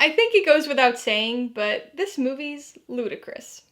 I think it goes without saying, but this movie's ludicrous.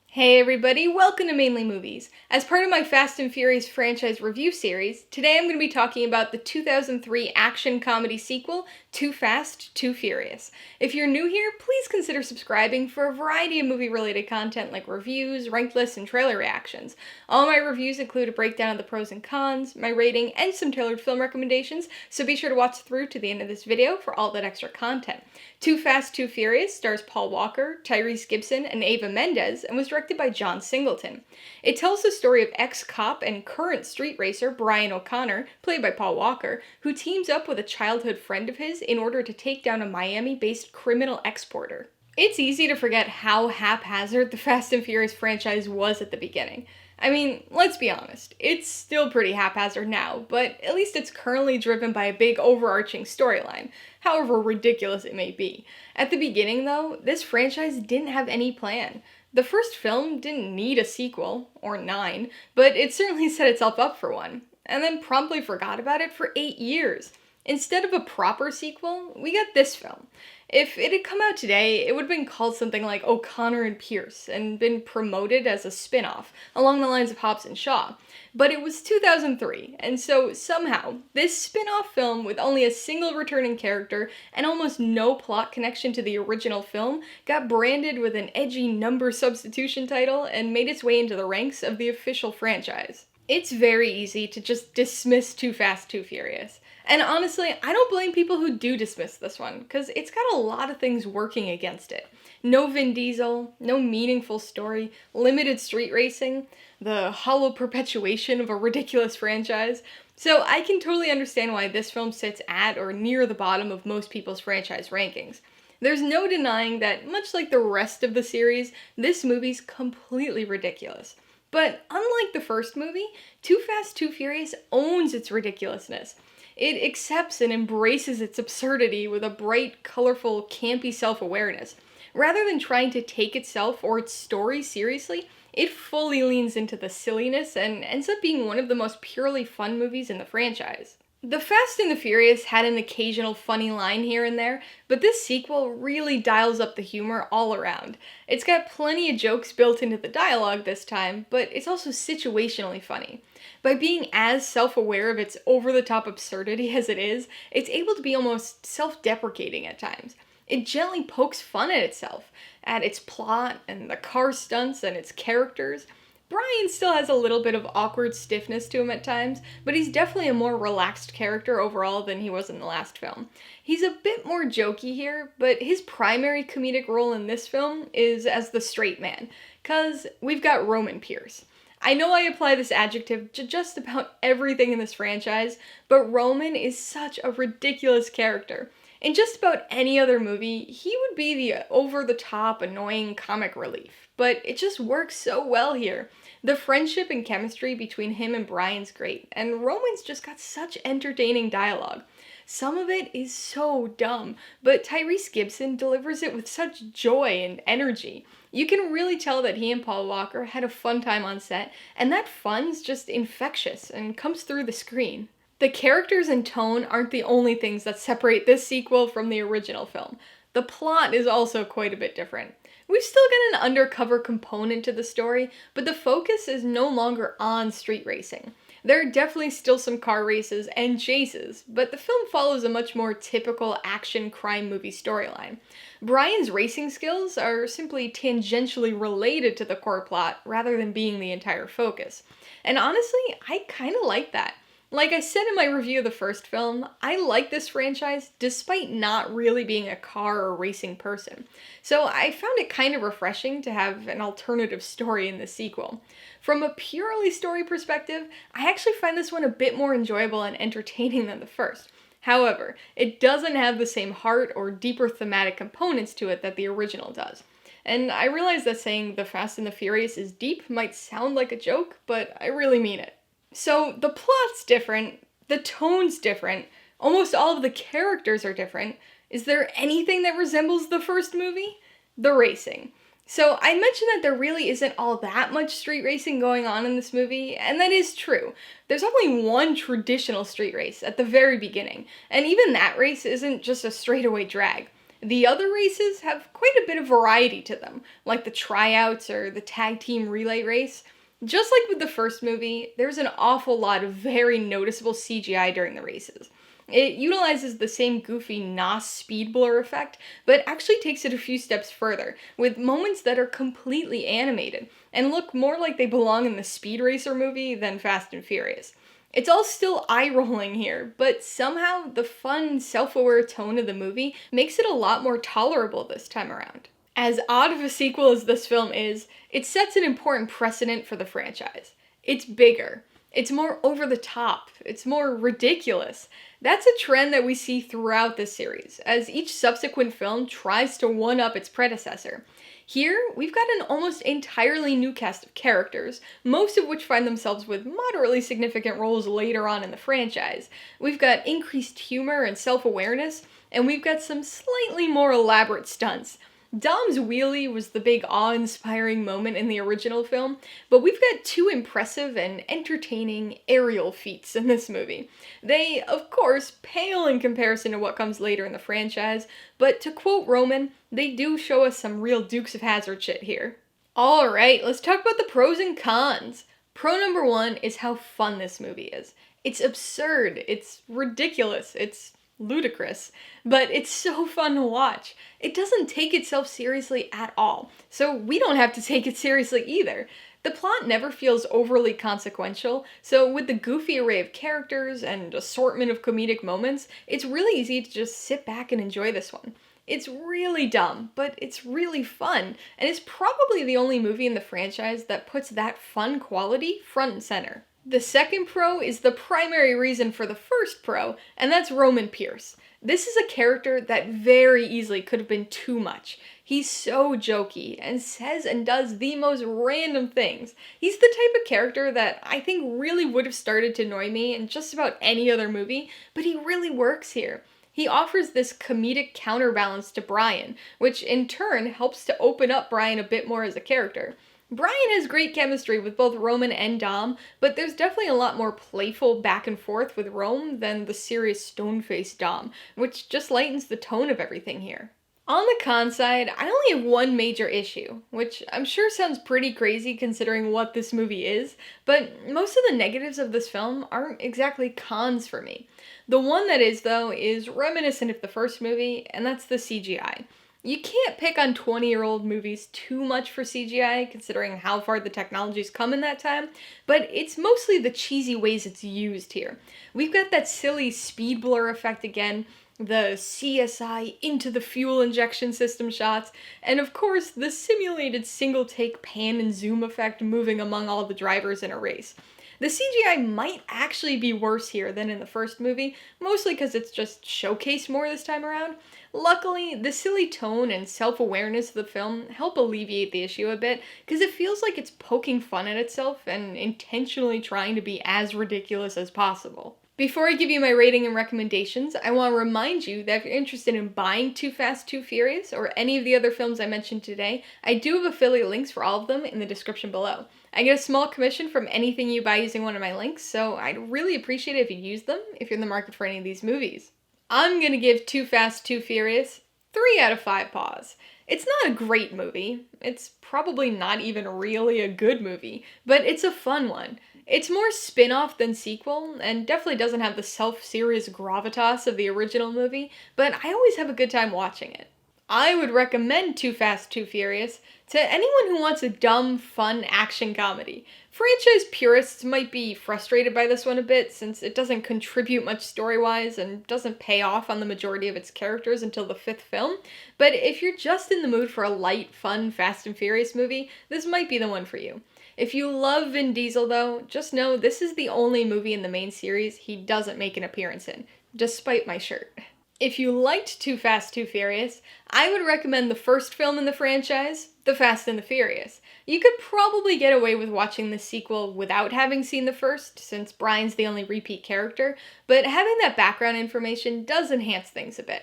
Hey everybody, welcome to Mainly Movies. As part of my Fast and Furious franchise review series, today I'm going to be talking about the 2003 action comedy sequel, Too Fast, Too Furious. If you're new here, please consider subscribing for a variety of movie-related content like reviews, ranked lists, and trailer reactions. All my reviews include a breakdown of the pros and cons, my rating, and some tailored film recommendations, so be sure to watch through to the end of this video for all that extra content. Too Fast, Too Furious stars Paul Walker, Tyrese Gibson, and Eva Mendes, and was directed by John Singleton. It tells the story of ex-cop and current street racer Brian O'Connor, played by Paul Walker, who teams up with a childhood friend of his in order to take down a Miami-based criminal exporter. It's easy to forget how haphazard the Fast and Furious franchise was at the beginning. I mean, let's be honest, it's still pretty haphazard now, but at least it's currently driven by a big overarching storyline, however ridiculous it may be. At the beginning, though, this franchise didn't have any plan. The first film didn't need a sequel, or 9, but it certainly set itself up for one, and then promptly forgot about it for 8 years. Instead of a proper sequel, we got this film. If it had come out today, it would have been called something like O'Connor and Pierce, and been promoted as a spin-off, along the lines of Hobbs and Shaw. But it was 2003, and so somehow, this spin-off film with only a single returning character and almost no plot connection to the original film got branded with an edgy number substitution title and made its way into the ranks of the official franchise. It's very easy to just dismiss Too Fast, Too Furious. And honestly, I don't blame people who do dismiss this one, because it's got a lot of things working against it. No Vin Diesel, no meaningful story, limited street racing, the hollow perpetuation of a ridiculous franchise. So I can totally understand why this film sits at or near the bottom of most people's franchise rankings. There's no denying that, much like the rest of the series, this movie's completely ridiculous. But unlike the first movie, Too Fast, Too Furious owns its ridiculousness. It accepts and embraces its absurdity with a bright, colorful, campy self-awareness. Rather than trying to take itself or its story seriously, it fully leans into the silliness and ends up being one of the most purely fun movies in the franchise. The Fast and the Furious had an occasional funny line here and there, but this sequel really dials up the humor all around. It's got plenty of jokes built into the dialogue this time, but it's also situationally funny. By being as self-aware of its over-the-top absurdity as it is, it's able to be almost self-deprecating at times. It gently pokes fun at itself, at its plot, and the car stunts, and its characters. Brian still has a little bit of awkward stiffness to him at times, but he's definitely a more relaxed character overall than he was in the last film. He's a bit more jokey here, but his primary comedic role in this film is as the straight man, 'cause we've got Roman Pierce. I know I apply this adjective to just about everything in this franchise, but Roman is such a ridiculous character. In just about any other movie, he would be the over-the-top, annoying comic relief, but it just works so well here. The friendship and chemistry between him and Brian's great, and Roman's just got such entertaining dialogue. Some of it is so dumb, but Tyrese Gibson delivers it with such joy and energy. You can really tell that he and Paul Walker had a fun time on set, and that fun's just infectious and comes through the screen. The characters and tone aren't the only things that separate this sequel from the original film. The plot is also quite a bit different. We've still got an undercover component to the story, but the focus is no longer on street racing. There are definitely still some car races and chases, but the film follows a much more typical action crime movie storyline. Brian's racing skills are simply tangentially related to the core plot rather than being the entire focus. And honestly, I kinda like that. Like I said in my review of the first film, I like this franchise despite not really being a car or racing person. So I found it kind of refreshing to have an alternative story in the sequel. From a purely story perspective, I actually find this one a bit more enjoyable and entertaining than the first. However, it doesn't have the same heart or deeper thematic components to it that the original does. And I realize that saying The Fast and the Furious is deep might sound like a joke, but I really mean it. So the plot's different, the tone's different, almost all of the characters are different. Is there anything that resembles the first movie? The racing. So I mentioned that there really isn't all that much street racing going on in this movie, and that is true. There's only one traditional street race at the very beginning, and even that race isn't just a straightaway drag. The other races have quite a bit of variety to them, like the tryouts or the tag team relay race. Just like with the first movie, there's an awful lot of very noticeable CGI during the races. It utilizes the same goofy NOS speed blur effect, but actually takes it a few steps further, with moments that are completely animated, and look more like they belong in the Speed Racer movie than Fast and Furious. It's all still eye-rolling here, but somehow the fun, self-aware tone of the movie makes it a lot more tolerable this time around. As odd of a sequel as this film is, it sets an important precedent for the franchise. It's bigger. It's more over the top. It's more ridiculous. That's a trend that we see throughout this series, as each subsequent film tries to one-up its predecessor. Here, we've got an almost entirely new cast of characters, most of which find themselves with moderately significant roles later on in the franchise. We've got increased humor and self-awareness, and we've got some slightly more elaborate stunts. Dom's wheelie was the big awe-inspiring moment in the original film, but we've got two impressive and entertaining aerial feats in this movie. They, of course, pale in comparison to what comes later in the franchise, but to quote Roman, they do show us some real Dukes of Hazzard shit here. Alright, let's talk about the pros and cons. Pro number one is how fun this movie is. It's absurd, it's ridiculous, it's ludicrous, but it's so fun to watch. It doesn't take itself seriously at all, so we don't have to take it seriously either. The plot never feels overly consequential, so with the goofy array of characters and assortment of comedic moments, it's really easy to just sit back and enjoy this one. It's really dumb, but it's really fun, and it's probably the only movie in the franchise that puts that fun quality front and center. The second pro is the primary reason for the first pro, and that's Roman Pierce. This is a character that very easily could have been too much. He's so jokey and says and does the most random things. He's the type of character that I think really would have started to annoy me in just about any other movie, but he really works here. He offers this comedic counterbalance to Brian, which in turn helps to open up Brian a bit more as a character. Brian has great chemistry with both Roman and Dom, but there's definitely a lot more playful back and forth with Rome than the serious stone-faced Dom, which just lightens the tone of everything here. On the con side, I only have one major issue, which I'm sure sounds pretty crazy considering what this movie is, but most of the negatives of this film aren't exactly cons for me. The one that is, though, is reminiscent of the first movie, and that's the CGI. You can't pick on 20-year-old movies too much for CGI, considering how far the technology's come in that time, but it's mostly the cheesy ways it's used here. We've got that silly speed blur effect again, the CSI into the fuel injection system shots, and of course the simulated single-take pan and zoom effect moving among all the drivers in a race. The CGI might actually be worse here than in the first movie, mostly because it's just showcased more this time around. Luckily, the silly tone and self-awareness of the film help alleviate the issue a bit, because it feels like it's poking fun at itself and intentionally trying to be as ridiculous as possible. Before I give you my rating and recommendations, I want to remind you that if you're interested in buying Too Fast, Too Furious, or any of the other films I mentioned today, I do have affiliate links for all of them in the description below. I get a small commission from anything you buy using one of my links, so I'd really appreciate it if you use them if you're in the market for any of these movies. I'm gonna give Too Fast, Too Furious 3 out of 5 paws. It's not a great movie. It's probably not even really a good movie, but it's a fun one. It's more spin-off than sequel, and definitely doesn't have the self-serious gravitas of the original movie, but I always have a good time watching it. I would recommend Too Fast, Too Furious to anyone who wants a dumb, fun action comedy. Franchise purists might be frustrated by this one a bit, since it doesn't contribute much story-wise and doesn't pay off on the majority of its characters until the 5th film, but if you're just in the mood for a light, fun Fast and Furious movie, this might be the one for you. If you love Vin Diesel though, just know this is the only movie in the main series he doesn't make an appearance in, despite my shirt. If you liked Too Fast, Too Furious, I would recommend the first film in the franchise, The Fast and the Furious. You could probably get away with watching the sequel without having seen the first, since Brian's the only repeat character, but having that background information does enhance things a bit.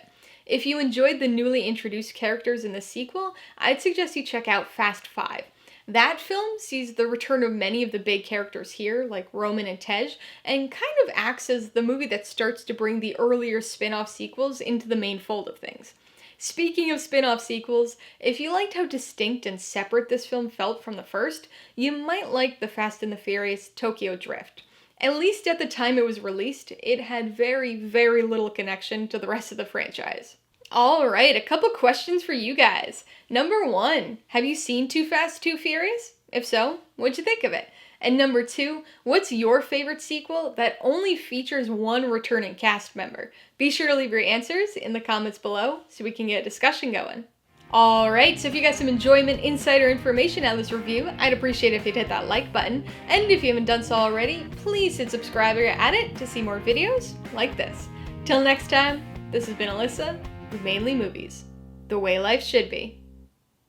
If you enjoyed the newly introduced characters in the sequel, I'd suggest you check out Fast 5. That film sees the return of many of the big characters here, like Roman and Tej, and kind of acts as the movie that starts to bring the earlier spin-off sequels into the main fold of things. Speaking of spin-off sequels, if you liked how distinct and separate this film felt from the first, you might like The Fast and the Furious Tokyo Drift. At least at the time it was released, it had very, very little connection to the rest of the franchise. Alright, a couple questions for you guys. Number 1, have you seen Too Fast, Too Furious? If so, what'd you think of it? And number 2, what's your favorite sequel that only features one returning cast member? Be sure to leave your answers in the comments below so we can get a discussion going. Alright, so if you got some enjoyment, insider information out of this review, I'd appreciate it if you'd hit that like button. And if you haven't done so already, please hit subscribe while you're at it to see more videos like this. Till next time, this has been Alyssa with Mainly Movies, the way life should be.